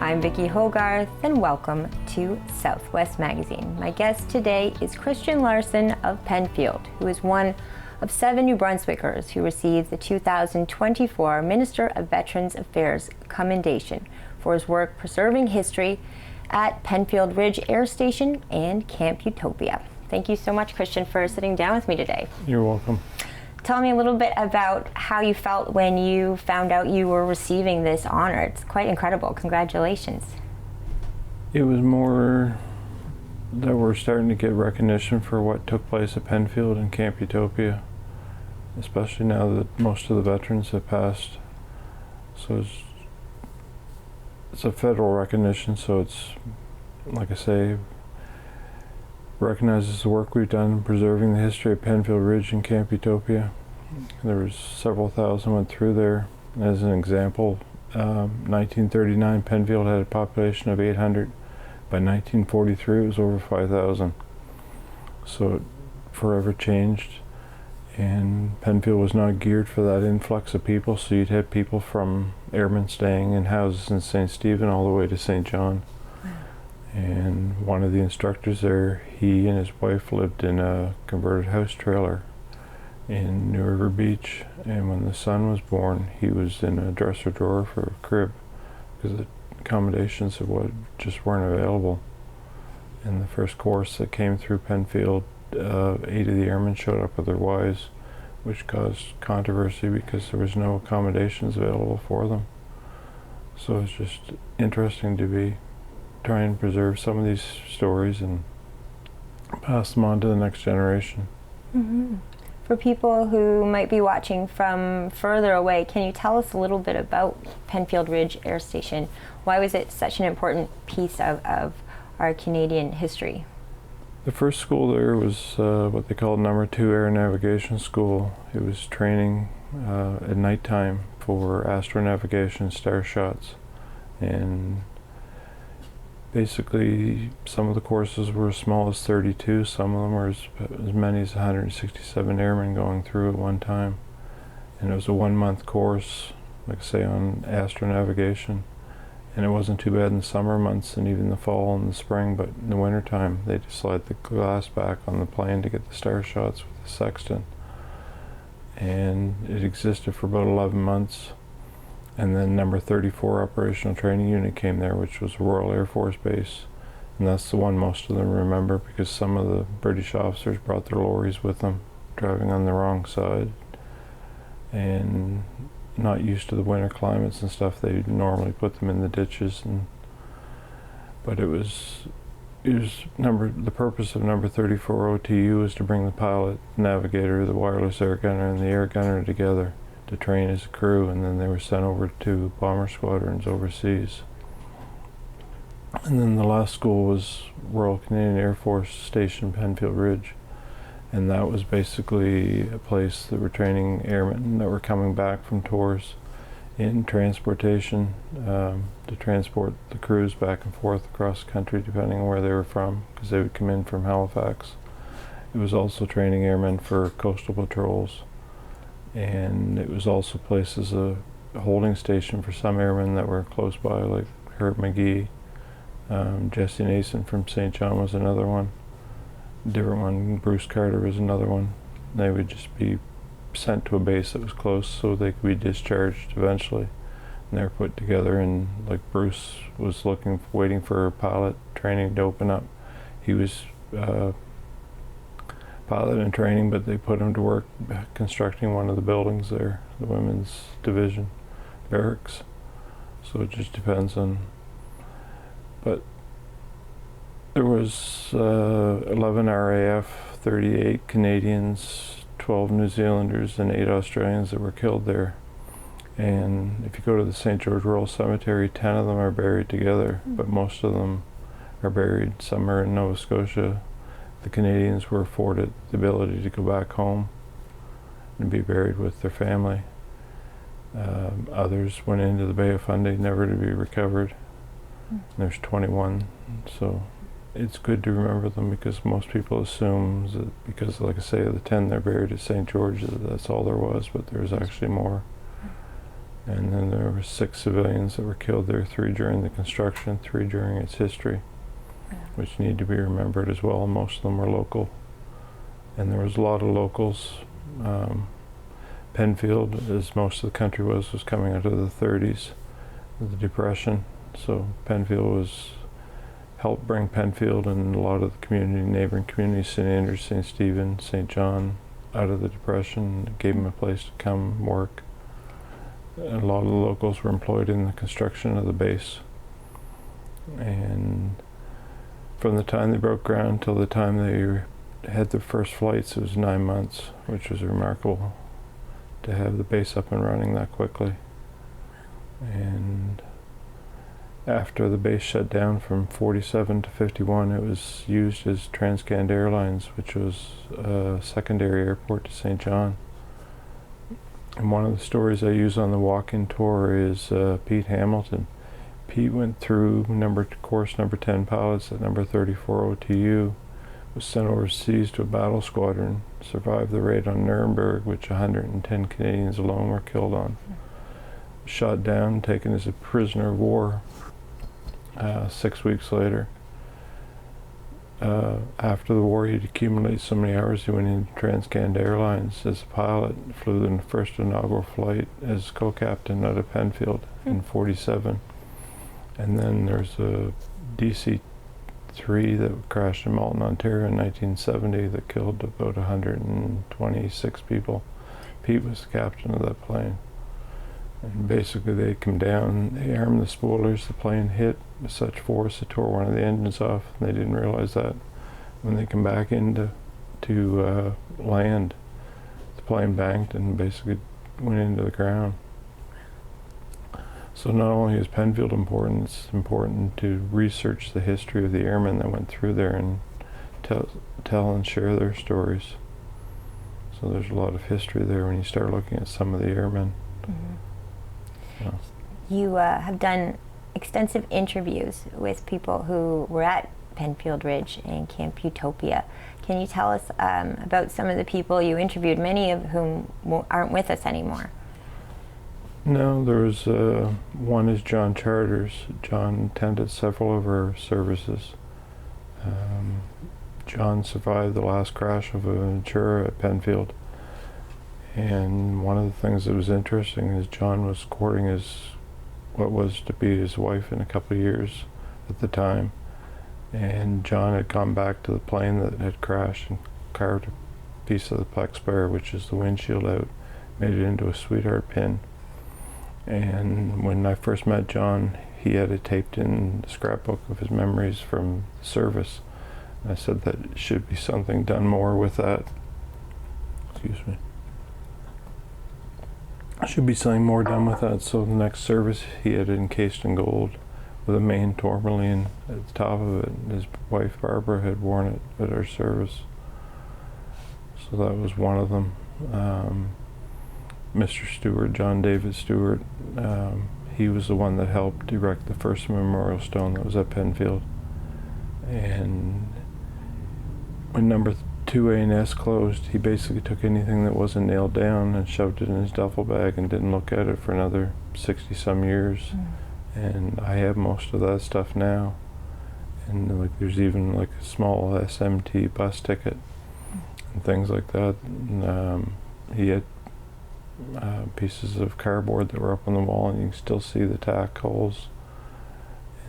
I'm Vicki Hogarth, and welcome to Southwest Magazine. My guest today is Christian Larsen of Pennfield, who is one of 7 New Brunswickers who received the 2024 Minister of Veterans Affairs Commendation for his work preserving history at Pennfield Ridge Air Station and Camp Utopia. Thank you so much, Christian, for sitting down with me today. You're welcome. Tell me a little bit about how you felt when you found out you were receiving this honor. It's quite incredible. Congratulations. It was more that we're starting to get recognition for what took place at Pennfield and Camp Utopia, especially now that most of the veterans have passed. So it's a federal recognition, so it's, like I say, recognizes the work we've done in preserving the history of Pennfield Ridge and Camp Utopia. There was several thousand went through there. As an example, 1939 Pennfield had a population of 800. By 1943 it was over 5,000. So it forever changed, and Pennfield was not geared for that influx of people, so you'd have people from airmen staying in houses in St. Stephen all the way to St. John. And one of the instructors there, he and his wife lived in a converted house trailer in New River Beach, and when the son was born, he was in a dresser drawer for a crib because the accommodations just weren't available. In the first course that came through Pennfield, 8 of the airmen showed up with their wives, which caused controversy because there was no accommodations available for them. So it's just interesting to be try and preserve some of these stories and pass them on to the next generation. Mm-hmm. For people who might be watching from further away, can you tell us a little bit about Pennfield Ridge Air Station? Why was it such an important piece of our Canadian history? The first school there was what they called No. 2 Air Navigation School. It was training at nighttime for astronavigation, star shots, and basically, some of the courses were as small as 32, some of them were as many as 167 airmen going through at one time. And it was a 1-month course, like I say, on astronavigation. And it wasn't too bad in the summer months and even the fall and the spring, but in the wintertime, they just slide the glass back on the plane to get the star shots with the sextant. And it existed for about 11 months. And then No. 34 Operational Training Unit came there, which was Royal Air Force Base. And that's the one most of them remember because some of the British officers brought their lorries with them, driving on the wrong side. And not used to the winter climates and stuff, they normally put them in the ditches. But the purpose of No. 34 OTU was to bring the pilot, navigator, the wireless air gunner, and the air gunner together to train as a crew, and then they were sent over to bomber squadrons overseas. And then the last school was Royal Canadian Air Force Station Pennfield Ridge, and that was basically a place that were training airmen that were coming back from tours in transportation to transport the crews back and forth across the country depending on where they were from, because they would come in from Halifax. It was also training airmen for coastal patrols. And it was also placed as a holding station for some airmen that were close by, like Herb McGee. Jesse Nason from St. John was another one. A different one, Bruce Carter was another one. They would just be sent to a base that was close so they could be discharged eventually. And they were put together, and like Bruce was waiting for a pilot training to open up. He was pilot in training, but they put him to work constructing one of the buildings there, the women's division barracks. So it just depends on. But there was 11 RAF, 38 Canadians, 12 New Zealanders, and 8 Australians that were killed there. And if you go to the St. George Royal Cemetery, 10 of them are buried together, but most of them are buried. Some are in Nova Scotia. The Canadians were afforded the ability to go back home and be buried with their family. Others went into the Bay of Fundy, never to be recovered. There's 21, so it's good to remember them because most people assume that because, like I say, of the 10 they're buried at St. George, that's all there was, but there's actually more. And then there were 6 civilians that were killed there, 3 during the construction, 3 during its history, which need to be remembered as well. Most of them were local. And there was a lot of locals. Pennfield, as most of the country was coming out of the 30s, the Depression. So Pennfield helped bring Pennfield and a lot of the neighboring communities, St. Andrews, St. Stephen, St. John, out of the Depression. It gave them a place to come work. And a lot of the locals were employed in the construction of the base. And from the time they broke ground till the time they had their first flights, it was 9 months, which was remarkable to have the base up and running that quickly. And after the base shut down from 47 to 51, it was used as Transcand Airlines, which was a secondary airport to St. John. And one of the stories I use on the walk-in tour is Pete Hamilton. Pete went through course number 10 pilots at number 34 OTU, was sent overseas to a battle squadron, survived the raid on Nuremberg, which 110 Canadians alone were killed on. Shot down, taken as a prisoner of war 6 weeks later. After the war, he'd accumulated so many hours, he went into Transcand Airlines as a pilot, flew the first inaugural flight as co-captain out of Pennfield in 47. And then there's a DC-3 that crashed in Malton, Ontario in 1970 that killed about 126 people. Pete was the captain of that plane. And basically they come down, they armed the spoilers, the plane hit with such force it tore one of the engines off, and they didn't realize that. When they come back into land, the plane banked and basically went into the ground. So not only is Pennfield important, it's important to research the history of the airmen that went through there and tell and share their stories. So there's a lot of history there when you start looking at some of the airmen. Mm-hmm. You have done extensive interviews with people who were at Pennfield Ridge and Camp Utopia. Can you tell us about some of the people you interviewed, many of whom aren't with us anymore? No, there was one is John Charters. John attended several of our services. John survived the last crash of a Ventura at Pennfield. And one of the things that was interesting is John was courting what was to be his wife in a couple of years at the time. And John had gone back to the plane that had crashed and carved a piece of the plex bar, which is the windshield, out, made it into a sweetheart pin. And when I first met John, he had it taped in the scrapbook of his memories from service. And I said that should be something done more with that. Excuse me. Should be something more done with that. So the next service, he had it encased in gold with a main tourmaline at the top of it. And his wife Barbara had worn it at our service. So that was one of them. Mr. Stewart, John David Stewart, he was the one that helped erect the first memorial stone that was at Pennfield. And when number 2A&S closed, he basically took anything that wasn't nailed down and shoved it in his duffel bag and didn't look at it for another 60-some years. And I have most of that stuff now. And like there's even like a small SMT bus ticket and things like that. And, he had pieces of cardboard that were up on the wall, and you can still see the tack holes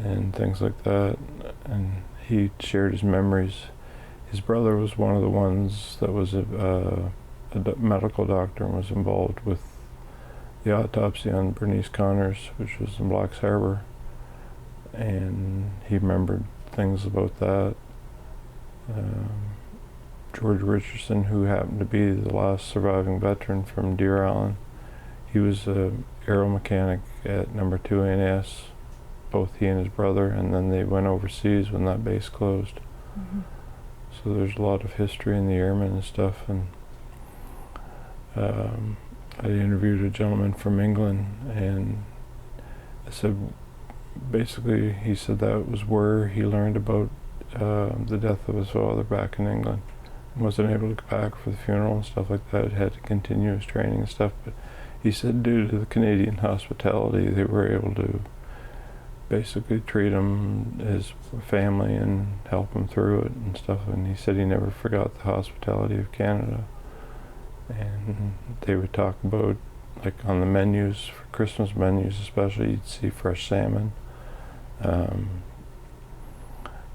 and things like that. And he shared his memories. His brother was one of the ones that was a medical doctor and was involved with the autopsy on Bernice Connors, which was in Blacks Harbor, and he remembered things about that. George Richardson, who happened to be the last surviving veteran from Deer Island, he was an aero mechanic at number 2A&S, both he and his brother, and then they went overseas when that base closed. Mm-hmm. So there's a lot of history in the airmen and stuff. And I interviewed a gentleman from England, and I said, basically, he said that was where he learned about the death of his father back in England. Wasn't able to go back for the funeral and stuff like that. Had to continue his training and stuff, but he said due to the Canadian hospitality, they were able to basically treat him as a family and help him through it and stuff. And he said he never forgot the hospitality of Canada. And they would talk about, like on the menus, for Christmas menus especially, you'd see fresh salmon. And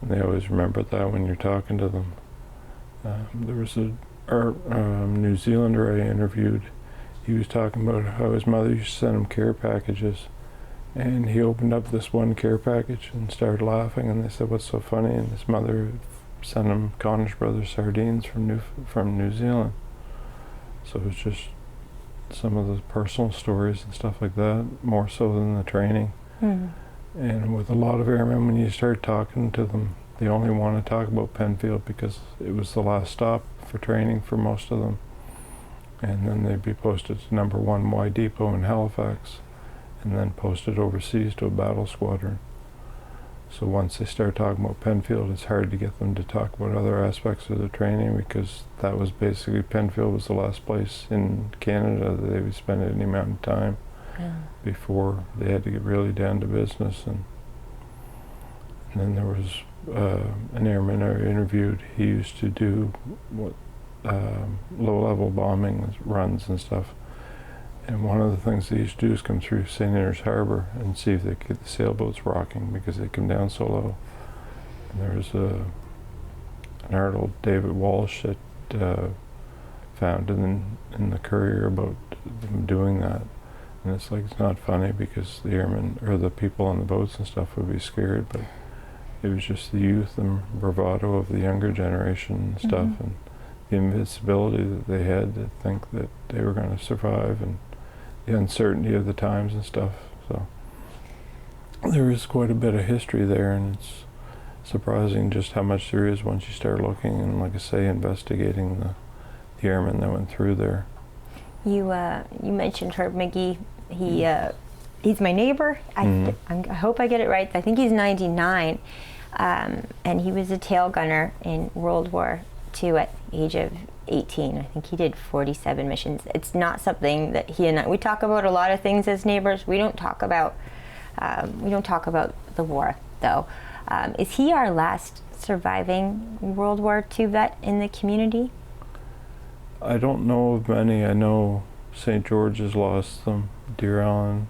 they always remember that when you're talking to them. There was a New Zealander I interviewed. He was talking about how his mother used to send him care packages. And he opened up this one care package and started laughing, and they said, "What's so funny?" And his mother sent him Connor's Brothers sardines from New Zealand. So it was just some of the personal stories and stuff like that, more so than the training. And with a lot of airmen, when you start talking to them, they only want to talk about Pennfield because it was the last stop for training for most of them. And then they'd be posted to number 1 Y Depot in Halifax, and then posted overseas to a battle squadron. So once they start talking about Pennfield, it's hard to get them to talk about other aspects of the training, because that was basically, Pennfield was the last place in Canada that they would spend any amount of time before they had to get really down to business. And then there was an airman I interviewed. He used to do low-level bombing runs and stuff. And one of the things they used to do is come through St. Andrews Harbor and see if they could get the sailboats rocking, because they come down so low. And there was an article David Walsh that found in the Courier about them doing that. And it's like, it's not funny because the airmen or the people on the boats and stuff would be scared, but it was just the youth and bravado of the younger generation and stuff, and the invincibility that they had to think that they were going to survive, and the uncertainty of the times and stuff. So there is quite a bit of history there, and it's surprising just how much there is once you start looking and, like I say, investigating the airmen that went through there. You mentioned Herb McGee. He's my neighbor. I hope I get it right. I think he's 99, and he was a tail gunner in World War II at the age of 18. I think he did 47 missions. It's not something that he and I, we talk about a lot of things as neighbors. We don't talk about the war, though. Is he our last surviving World War II vet in the community? I don't know of many. I know St. George has lost them, Deer Allen,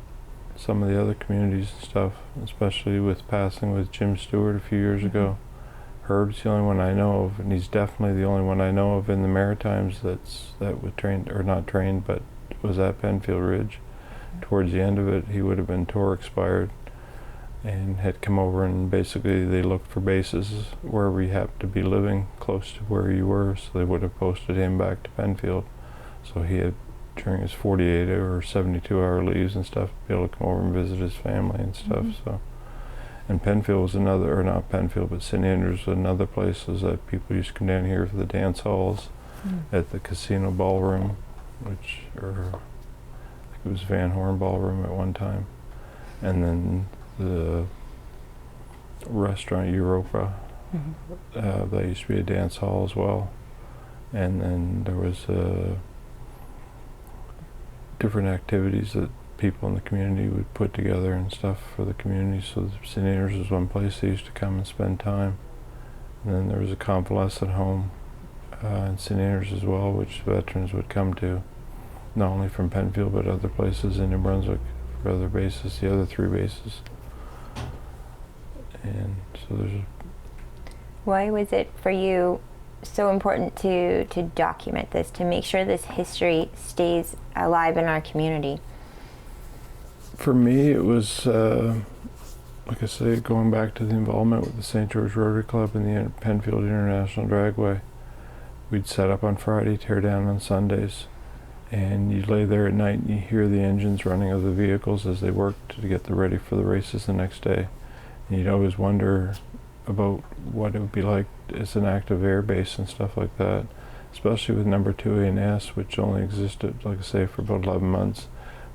some of the other communities and stuff, especially with passing with Jim Stewart a few years ago. Herb's the only one I know of, and he's definitely the only one I know of in the Maritimes that was trained, or not trained, but was at Pennfield Ridge. Towards the end of it, he would have been tour expired and had come over, and basically they looked for bases wherever he happened to be living close to where you were, so they would have posted him back to Pennfield. So he had, during his 48 or 72-hour leaves and stuff, be able to come over and visit his family and stuff. So, and Pennfield was another, or not Pennfield, but St. Andrews was another place that people used to come down here for the dance halls at the casino ballroom, which, or I think it was Van Horn Ballroom at one time, and then the restaurant Europa, that used to be a dance hall as well. And then there was different activities that people in the community would put together and stuff for the community. So St. Andrews was one place they used to come and spend time. And then there was a convalescent home in St. Andrews as well, which veterans would come to, not only from Pennfield but other places in New Brunswick for other bases, the other 3 bases. And so there's Why was it for you so important to document this, to make sure this history stays alive in our community? For me, it was, like I say, going back to the involvement with the St. George Rotary Club and the Pennfield International Dragway. We'd set up on Friday, tear down on Sundays, and you lay there at night and you hear the engines running of the vehicles as they worked to get them ready for the races the next day. And you'd always wonder about what it would be like as an active air base and stuff like that, especially with number 2 A&S, which only existed, like I say, for about 11 months.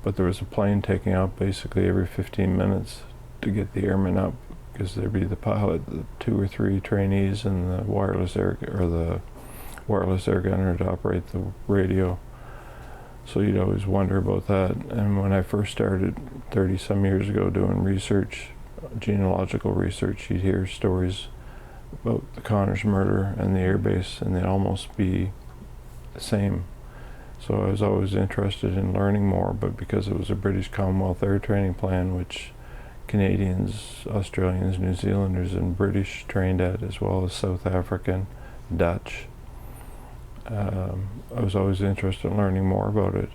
But there was a plane taking out basically every 15 minutes to get the airmen up, because there'd be the pilot, the 2 or 3 trainees, and the wireless air gunner to operate the radio. So you'd always wonder about that. And when I first started 30 some years ago doing research, genealogical research, you'd hear stories about the Connors murder and the airbase, and they'd almost be the same. So I was always interested in learning more, but because it was a British Commonwealth Air Training Plan, which Canadians, Australians, New Zealanders, and British trained at, as well as South African, Dutch, I was always interested in learning more about it.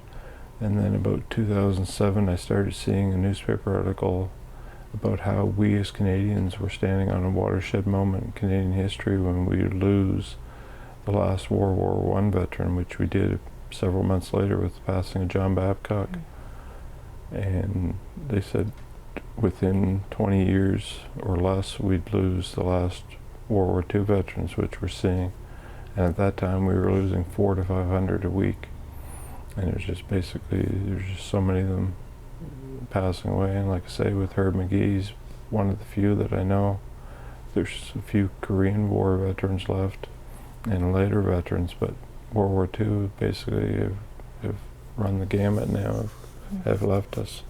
And then about 2007, I started seeing a newspaper article about how we as Canadians were standing on a watershed moment in Canadian history when we would lose the last World War I veteran, which we did several months later with the passing of John Babcock. And they said within 20 years or less, we'd lose the last World War II veterans, which we're seeing. And at that time, we were losing 400 to 500 a week. And there's just so many of them passing away. And like I say, with Herb McGee, he's one of the few that I know. There's a few Korean War veterans left and later veterans, but World War II basically have run the gamut now, have left us.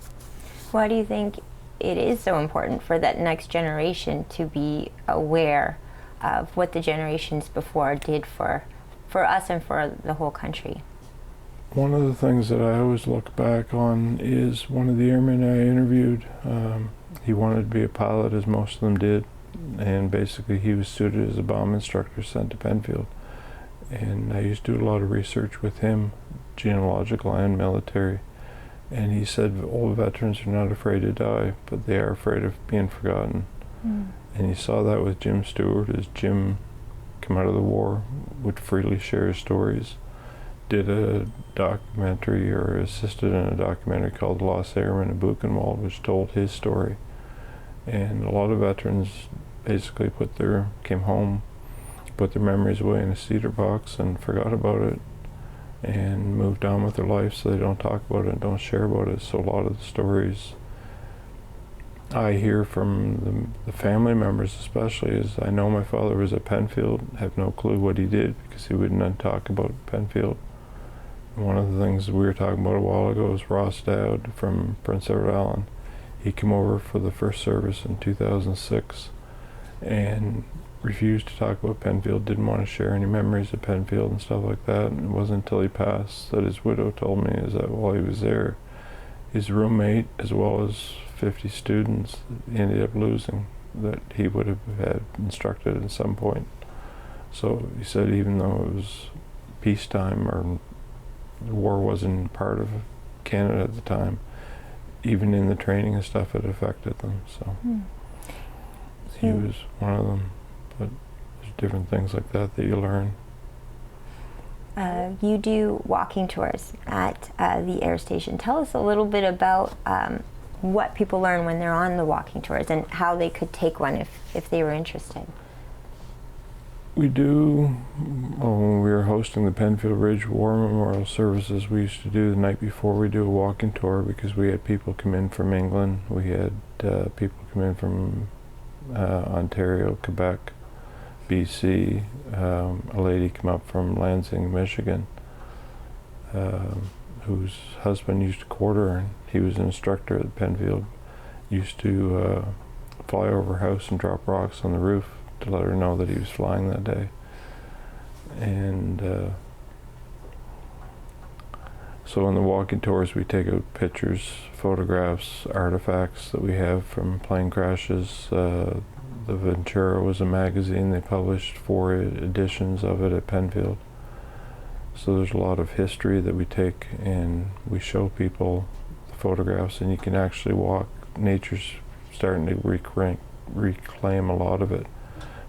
Why do you think it is so important for that next generation to be aware of what the generations before did for us and for the whole country? One of the things that I always look back on is one of the airmen I interviewed. He wanted to be a pilot, as most of them did, and basically he was suited as a bomb instructor sent to Pennfield. And I used to do a lot of research with him, genealogical and military. And he said all veterans are not afraid to die, but they are afraid of being forgotten. And he saw that with Jim Stewart, as Jim came out of the war, would freely share his stories, did a documentary or assisted in a documentary called Lost Airman in Buchenwald, which told his story. And a lot of veterans basically came home, put their memories away in a cedar box and forgot about it and moved on with their life, so they don't talk about it and don't share about it. So a lot of the stories I hear from the family members especially is, I know my father was at Pennfield, have no clue what he did because he wouldn't talk about Pennfield. And one of the things we were talking about a while ago is Ross Dowd from Prince Edward Island. He came over for the first service in 2006 and refused to talk about Pennfield, didn't want to share any memories of Pennfield and stuff like that. And it wasn't until he passed that his widow told me is that while he was there, his roommate, as well as 50 students, he ended up losing, that he would have had instructed at some point. So he said even though it was peacetime or the war wasn't part of Canada at the time, even in the training and stuff, it affected them. So he was one of them. But there's different things like that you learn. You do walking tours at the air station. Tell us a little bit about what people learn when they're on the walking tours and how they could take one if they were interested. We do, when we were hosting the Pennfield Ridge War Memorial services, we used to do the night before we do a walking tour, because we had people come in from England, we had people come in from Ontario, Quebec, BC, a lady come up from Lansing, Michigan, whose husband used to quarter, and he was an instructor at Pennfield, used to fly over her house and drop rocks on the roof to let her know that he was flying that day. And so in the walking tours we take out pictures, photographs, artifacts that we have from plane crashes. The Ventura was a magazine, they published 4 editions of it at Pennfield. So there's a lot of history that we take and we show people the photographs, and you can actually walk. Nature's starting to reclaim a lot of it.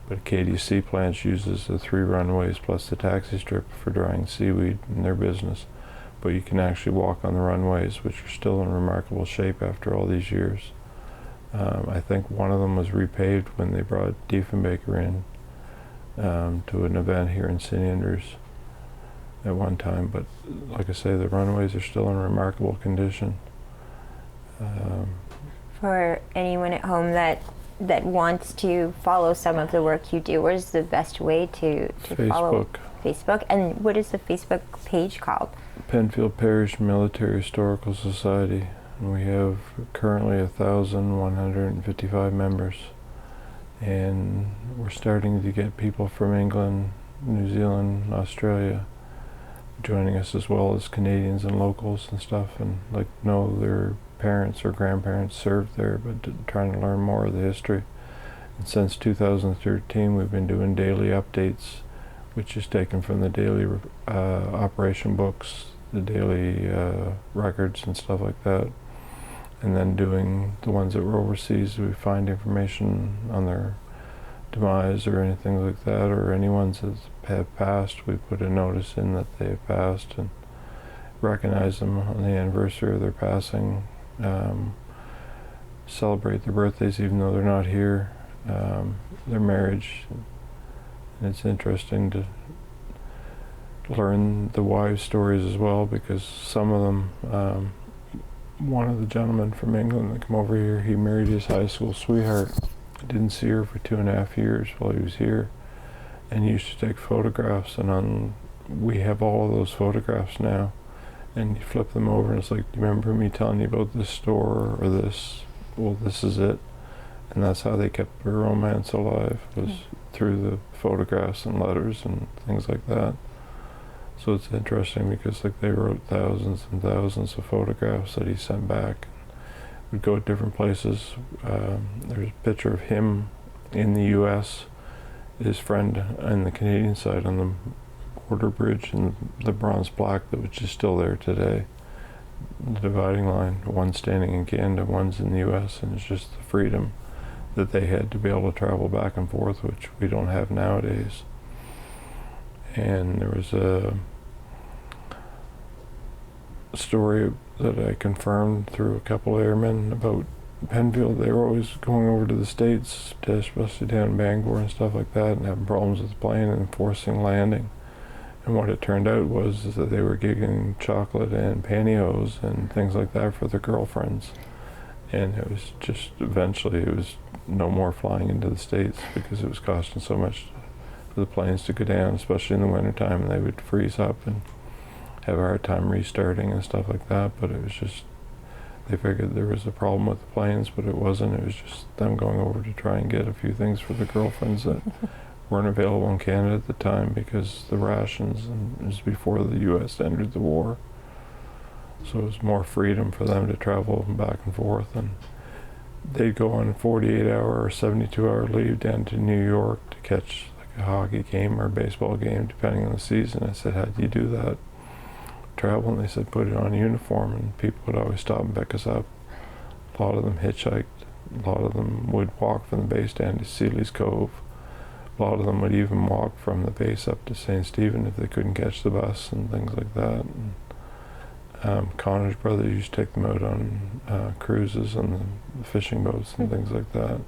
But KDC Plants uses the 3 runways plus the taxi strip for drying seaweed in their business. But you can actually walk on the runways, which are still in remarkable shape after all these years. I think one of them was repaved when they brought Diefenbaker in to an event here in St. Andrews at one time. But like I say, the runways are still in remarkable condition. For anyone at home that wants to follow some of the work you do, where's the best way to follow? Facebook. And what is the Facebook page called? Pennfield Parish Military Historical Society, and we have currently 1,155 members. And we're starting to get people from England, New Zealand, Australia joining us, as well as Canadians and locals and stuff, and like know their parents or grandparents served there, but trying to learn more of the history. And since 2013 we've been doing daily updates, which is taken from the daily operation books, the daily records and stuff like that, and then doing the ones that were overseas. We find information on their demise or anything like that, or any ones that have passed, we put a notice in that they have passed and recognize them on the anniversary of their passing, celebrate their birthdays even though they're not here, their marriage. And it's interesting to learn the wives' stories as well, because some of them, one of the gentlemen from England that came over here, he married his high school sweetheart. Didn't see her for 2.5 years while he was here, and he used to take photographs, and we have all of those photographs now, and you flip them over and it's like, do you remember me telling you about this store or this? Well, this is it. And that's how they kept their romance alive, was through the photographs and letters and things like that. So it's interesting because like they wrote thousands and thousands of photographs that he sent back. We'd go to different places. There's a picture of him in the U.S., his friend on the Canadian side on the border bridge, and the bronze plaque that which is still there today. The dividing line, one standing in Canada, one's in the U.S., and it's just the freedom that they had to be able to travel back and forth, which we don't have nowadays. And there was a story that I confirmed through a couple of airmen about Pennfield. They were always going over to the States, especially down in Bangor and stuff like that, and having problems with the plane and forcing landing. And what it turned out was is that they were gigging chocolate and pantyhose and things like that for their girlfriends. And it was just, eventually it was no more flying into the States because it was costing so much for the planes to go down, especially in the wintertime, and they would freeze up and have a hard time restarting and stuff like that. But it was just, they figured there was a problem with the planes, but it wasn't. It was just them going over to try and get a few things for the girlfriends that weren't available in Canada at the time because the rations, and it was before the U.S. entered the war. So it was more freedom for them to travel back and forth, and they'd go on a 48-hour or 72-hour leave down to New York to catch like a hockey game or a baseball game, depending on the season. I said, how do you do that? Travel? And they said, put it on a uniform, and people would always stop and pick us up. A lot of them hitchhiked. A lot of them would walk from the base down to Seeley's Cove. A lot of them would even walk from the base up to St. Stephen if they couldn't catch the bus and things like that. And Connor's brother used to take them out on cruises on the fishing boats and things like that.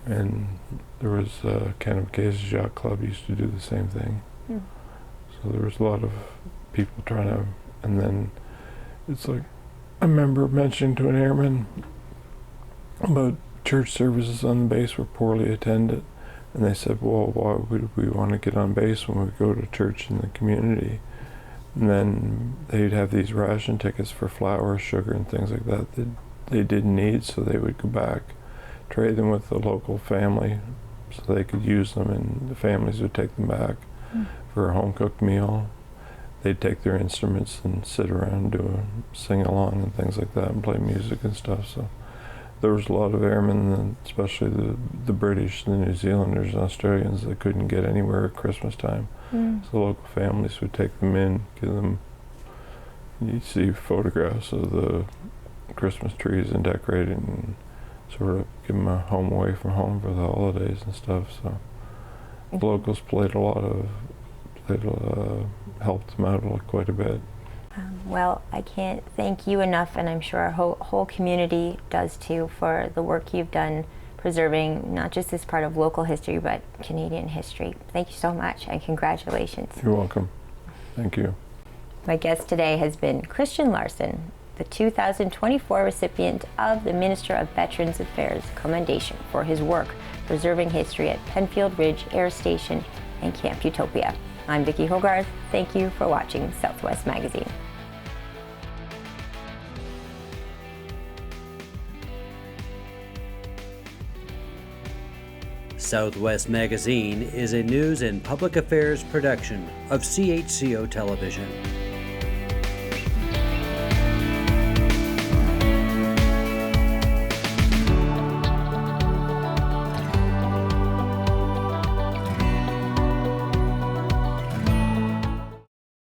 And there was Kenneth Case's Yacht Club used to do the same thing. So there was a lot of people trying to, and then it's like, I remember mentioning to an airman about church services on the base were poorly attended, and they said, well, why would we want to get on base when we go to church in the community? And then they'd have these ration tickets for flour, sugar, and things like that that they didn't need, so they would go back, trade them with the local family so they could use them, and the families would take them back for a home-cooked meal. They'd take their instruments and sit around and do a sing-along and things like that and play music and stuff. So there was a lot of airmen, especially the British, the New Zealanders, and Australians that couldn't get anywhere at Christmas time. So local families would take them in, give them, you'd see photographs of the Christmas trees and decorating, and sort of give them a home away from home for the holidays and stuff. So the locals helped them out quite a bit. Well, I can't thank you enough, and I'm sure our whole community does too, for the work you've done preserving not just this part of local history, but Canadian history. Thank you so much, and congratulations. You're welcome. Thank you. My guest today has been Christian Larsen, the 2024 recipient of the Minister of Veterans Affairs Commendation for his work preserving history at Pennfield Ridge Air Station and Camp Utopia. I'm Vicki Hogarth. Thank you for watching Southwest Magazine. Southwest Magazine is a news and public affairs production of CHCO Television.